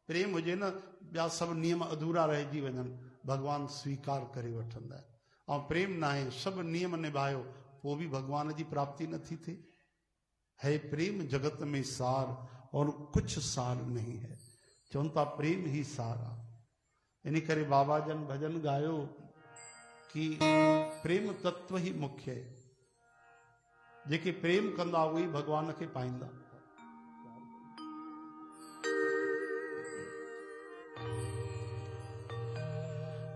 प्रेम हुजे न, ॿिया सभु नियम अधूरा रहिजी वञनि, भॻवानु स्वीकार करे वठंदा आहिनि। ऐं प्रेम न आहे, सभु नियम निभायो, पोइ बि भॻवान जी प्राप्ति नथी थिए। है प्रेम जगत में सार और कुछ सार नहीं है, चवनि था प्रेम ही सार आहे। इन करे बाबा जन भजन गायो कि प्रेम तत्व ही मुख्य है। जेके प्रेम कंदा उहे भगवान खे पाईंदा।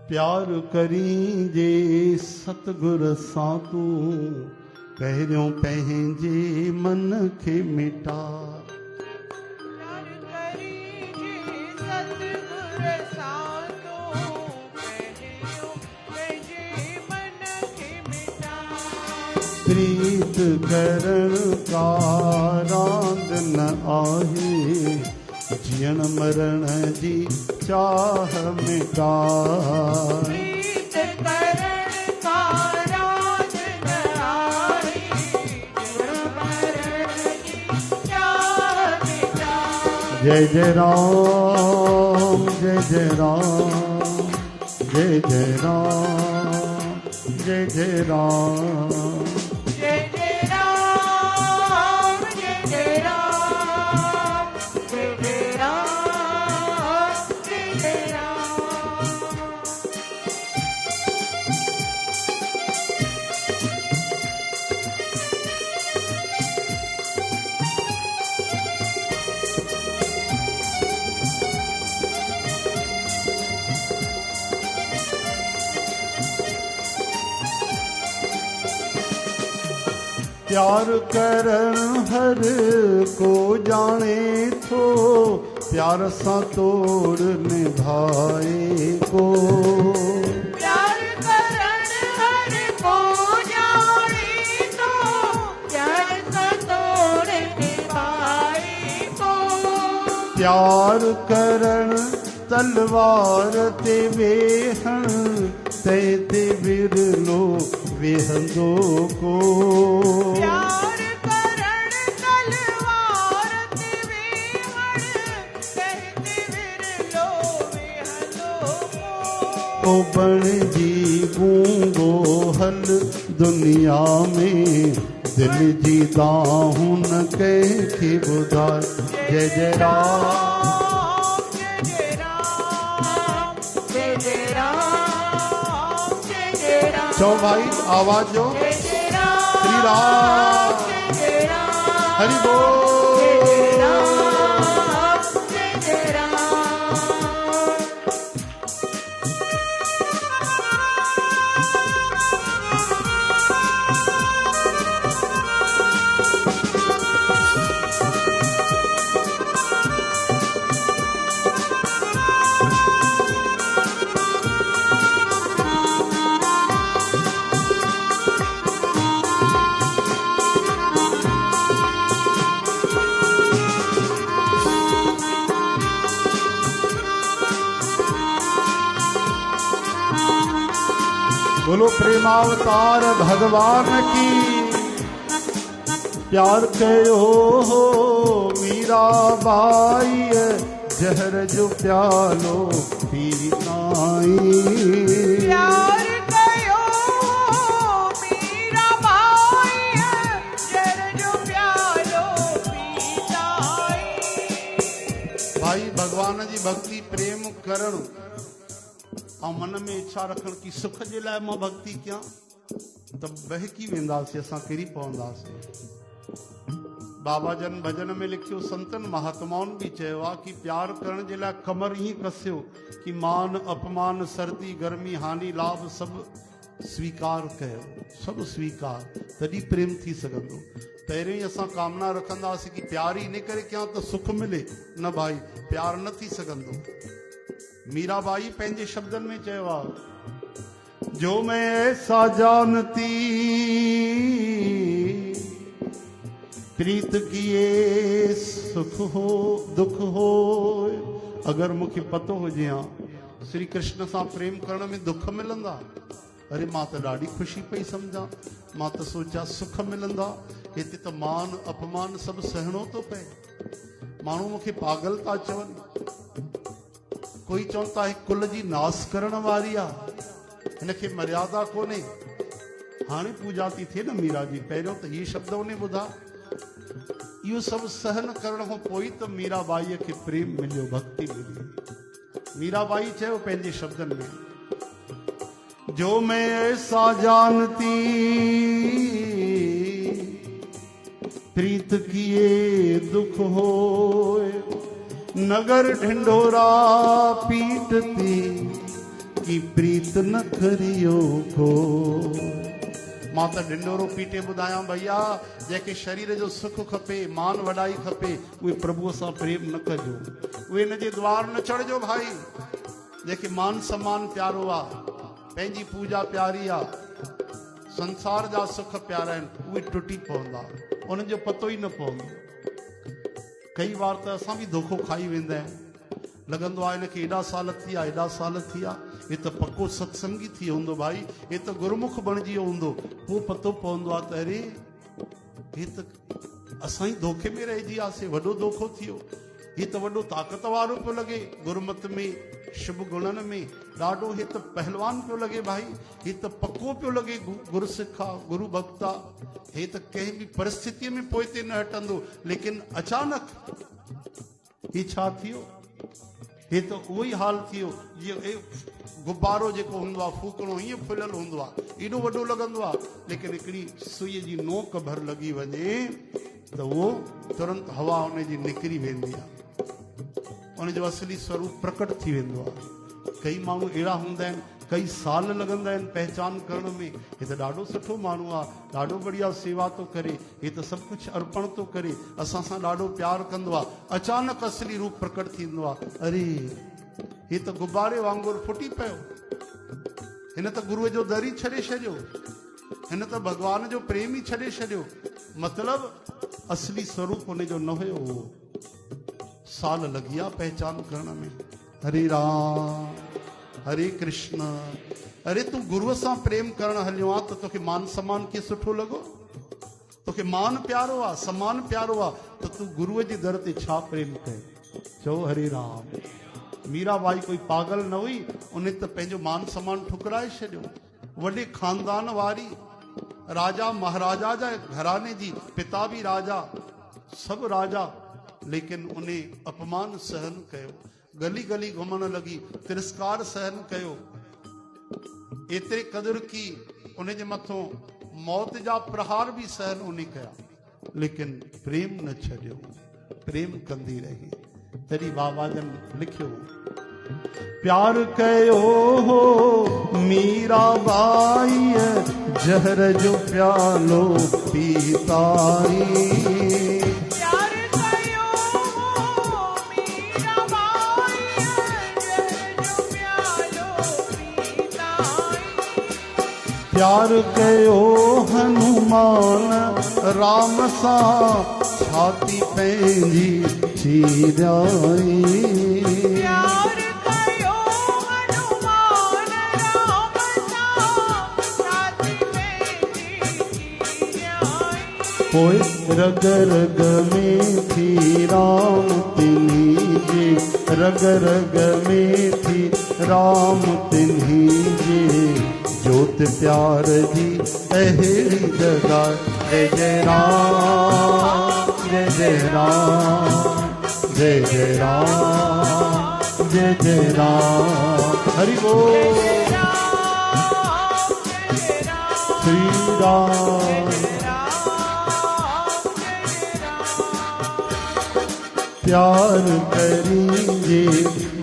प्यार करी जे सतगुर सां तू, पहिरियों पंहिंजे मन खे मिटा। प्यार करी जे सतगुर सां तू, पहिरियों पंहिंजे मन खे मिटा। प्रीत करण का रांद न आहे, जियण मरण जी चाह मिटा। प्रीत करण का रांद न आहे, जियण मरण जी चाह मिटा। जय जय राम, जय जय राम, जय जय राम, जय जय राम। जय जय राम, जय जय राम, जय जय राम, जय जय राम। प्यार करण हर को जाने थो, प्यार सां तोड़ निभाए को। प्यार करण हर को जाने थो, प्यार सां तोड़ निभाए को। प्यार करण तलवार ते वेहण, तंहिं ते विरलो वेहंदो को। प्यार करण तलवार ते वेहण, तंहिं ते विरलो वेहंदो को। ओ बणिजी गूंगो हल दुनिया में, दिल जी दाहूं न कंहिंखे ॿुधाए। जय जय राम, चो भाई आवाज जो श्री राम, हरि बोल। बोलो प्रेमावतार भगवान की। प्यार कयो हो मीरा बाई, जहर जो प्यालो पी नाई। प्यार कयो मीरा बाई, जहर जो प्यालो पी नाई। भाई भगवान जी भक्ति प्रेम करण ऐं मन में इच्छा रखण की सुख जे लाइ मां भक्ति कयां, त बहकी वेंदासीं, असां किरी पवंदासीं। बाबा जन भजन में लिखियो, संतन महात्माउनि बि चयो आहे कि प्यार करण जे लाइ कमर ईअं कसियो कि मान अपमान सर्दी गर्मी हानि लाभ सभु स्वीकार कयो, सभु स्वीकार, तॾहिं प्रेम थी सघंदो। पहिरियों ई असां कामना रखंदासीं कि प्यार ई इन करे कयां त सुख मिले, न भाई, प्यार न थी सघंदो। मीराबाई पंहिंजे शब्दनि में चयो आहे, जो मैं ऐसा जानती प्रीत किए सुख हो दुख हो। अगर मूंखे पतो हुजे हा श्री कृष्ण सां प्रेम करण में दुख मिलंदा, अरे मां त ॾाढी ख़ुशी पई सम्झां, मां त सोचा सुख मिलंदा। हिते त मान अपमान सभु सहणो थो पए, माण्हू मूंखे पागल था चवनि, कोई चवंदा है कुल जी नास करण वारी आ, हिनखे मर्यादा कोन्हे। हाणे पूजा थी थिए न मीरा जी, पहिरियों त इहे शब्द उन ॿुधा। इहो सभु सहन करण खां पोइ त मीराबाईअ खे प्रेम मिलियो, भक्ति मिली। मीराबाई चयो पंहिंजे शब्दनि में, जो मैं ऐसा जानती प्रीत किए दुख होए, नगर ढिंढोरा पीटती कि प्रीत न करियो को। मां त ढिंढोरो पीटे ॿुधायां भैया, जंहिंखे शरीर जो सुख खपे, मान वॾाई खपे, उहे प्रभुअ सां प्रेम न कजो, उहे हिन जे द्वार न चढ़जो भाई। जंहिंखे मान सम्मान प्यारो आहे, पंहिंजी पूजा प्यारी आहे, संसार जा सुख प्यारा आहिनि, उहे टुटी पवंदा, उन्हनि जो पतो ई न पवंदो। कई बार त असां बि धोखो खाई वेंदा आहियूं, लॻंदो आहे हिनखे एॾा साल थी विया, एॾा साल थी विया, हे त पको सत्संगी थी वियो हूंदो भाई, हे त गुरमुख बणिजी वियो हूंदो। पोइ पतो पवंदो आहे त अरे हे त असां ई धोखे में रहिजी वियासीं, वॾो धोखो थी वियो। हे त वॾो ताक़त वारो पियो लॻे, गुरमत में शुभ गुणनि में ॾाढो हे त पहलवान पियो लॻे भाई, हे त पको पियो लॻे गुरु सिखा गुरु भक्ता, हे त कंहिं बि परिस्थितीअ में पोइ ते न हटंदो। लेकिन अचानक ही छा थियो, हे त उहो ई हाल थियो जीअं गुब्बारो जेको हूंदो आहे फूकणो हीअं फुलियल हूंदो आहे, एॾो वॾो लॻंदो आहे, लेकिन हिकिड़ी सुईअ जी नोक भर लॻी वञे त उहो तुरंत हवा हुन जी निकिरी वेंदी आहे, उनजो असली स्वरूप प्रकट थी वेंदो आहे। कई माण्हू अहिड़ा हूंदा आहिनि, कई साल लॻंदा आहिनि पहचान करण में, हे त ॾाढो सुठो माण्हू आहे, ॾाढो बढ़िया सेवा थो करे, हे त सभु कुझु अर्पण थो करे, असां सां ॾाढो प्यार कंदो आहे। अचानक असली रूप प्रकट थींदो आहे, अरे हे त गुब्बारे वांगुरु फुटी पियो, हिन त गुरूअ जो दर ई छॾे छॾियो, हिन त भॻवान जो प्रेम ई छॾे छॾियो। मतिलब असली स्वरूप हुनजो न हुयो, साल लॻी विया पहचान करण में। हरे राम हरे कृष्ण। अरे तूं गुरूअ सां प्रेम करण हलियो आहे त तोखे मान सम्मान कीअं सुठो लॻो, तोखे मान प्यारो आहे, सम्मान प्यारो आहे, त तूं गुरूअ जे दर ते छा प्रेम कयो। चओ हरे राम। मीराबाई कोई पागल न हुई, उन त पंहिंजो मान सम्मान ठुकराए छॾियो। वॾे खानदान वारी, राजा महाराजा जा घराने जी, पिता बि राजा, सभु राजा, लेकिन उन अपमान सहन कयो, गली गली घुमण लगी, तिरस्कार सहन कयो, एतिरे क़दुर की उन जे मथों मौत जा प्रहार भी सहन उन कया, लेकिन प्रेम न छॾियो, प्रेम कंदी रही। तॾहिं बाबा जन लिखियो, प्यार कयो हो मीराबाई, जहर जो प्यालो पीताई। प्यार कयो हनुमान राम सां, छाती पंहिंजी चीराई। प्यार कयो हनुमान राम सां, छाती पंहिंजी चीराई। पोइ रग रग में थी राम तिन्ही जे, रग रग में थी राम तिन्ही जे, जोत प्यार जी अहिड़ी जगह। जय जय राम जय जय राम, जय जय राम जय जय राम। हरि बोल श्री राम। प्यार करींजे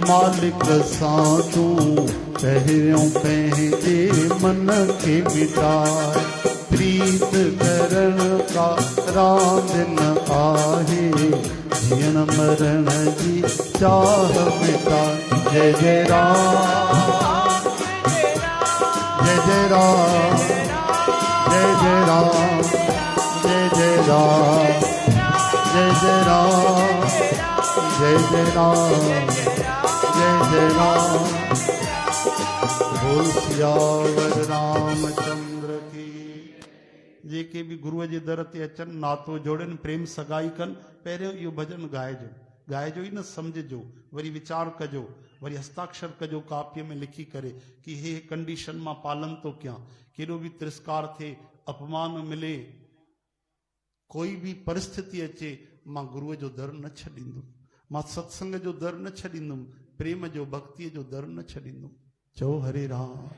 मालिक सां तूं, पहिरियों पंहिंजे मन खे मिटाए। प्रीत करण का रांद न आहे, जीअण मरण जी चाह मिटाए। जय जय राम जय जय राम, जय जय राम जय जय राम, जय जय राम जय जय राम, जय जय राम। बोल सियावर रामचंद्र की। जेके भी गुरुअ जे दर ते अचनि, नातो जोड़नि, प्रेम सगाई कनि, पहिरियों इहो भॼन ॻाइजो। ॻाइजो ई न, सम्झजो, वरी वीचार कजो, वरी हस्ताक्षर कजो कापीअ में लिखी करे कि हे कंडीशन मां पालन थो कयां, केॾो बि तिरस्कार थिए, अपमान मिले, कोई भी परिस्थिति अचे, मां गुरुअ जो दर न छॾींदुमि, मां सत्संग जो दर न छॾींदुमि, प्रेम जो भक्तीअ जो दर न छॾींदुमि। चओ हरे राम।